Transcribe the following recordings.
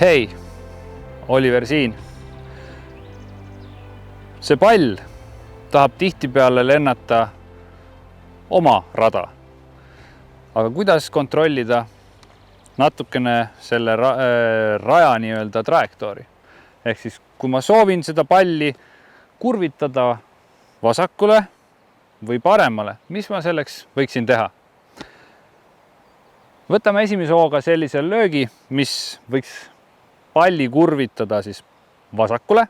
Hei, Oliver siin. See pall tahab tihtipeale lennata oma rada. Aga kuidas kontrollida natukene selle raja nii-öelda trajektoori? Ehk siis, kui ma soovin seda palli kurvitada vasakule või paremale, mis ma selleks võiksin teha? Võtame esimese hooga sellise löögi, mis võiks palli kurvitada siis vasakule.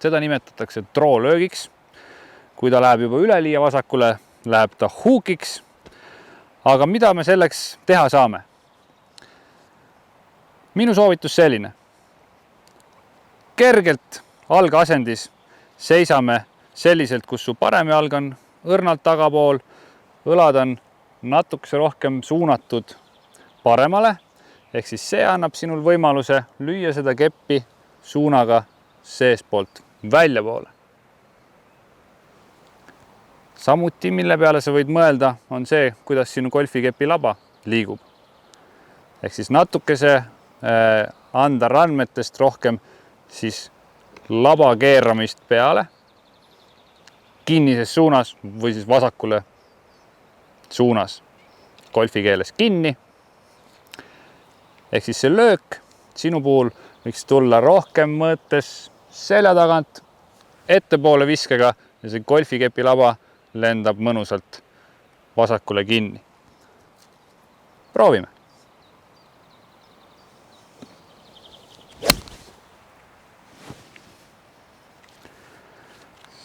Seda nimetatakse troolöögiks. Kui ta läheb juba üleliia vasakule, läheb ta huukiks. Aga mida me selleks teha saame? Minu soovitus selline. Kergelt algasendis seisame selliselt, kus su parem jalg on õrnalt tagapool, õlad on natukese rohkem suunatud paremale, ehk siis see annab sinul võimaluse lüüa seda keppi suunaga seespoolt väljapoole. Samuti, mille peale sa võid mõelda, on see, kuidas sinu golfikepi laba liigub. Ehk siis natukese anda randmetest rohkem siis laba keeramist peale, kinnises suunas või siis vasakule suunas, golfi keeles kinni. Ehk siis see löök sinu puhul võiks tulla rohkem mõõtes selja tagant ettepoole viskega ja see golfikepi laba lendab mõnusalt vasakule kinni. Proovime.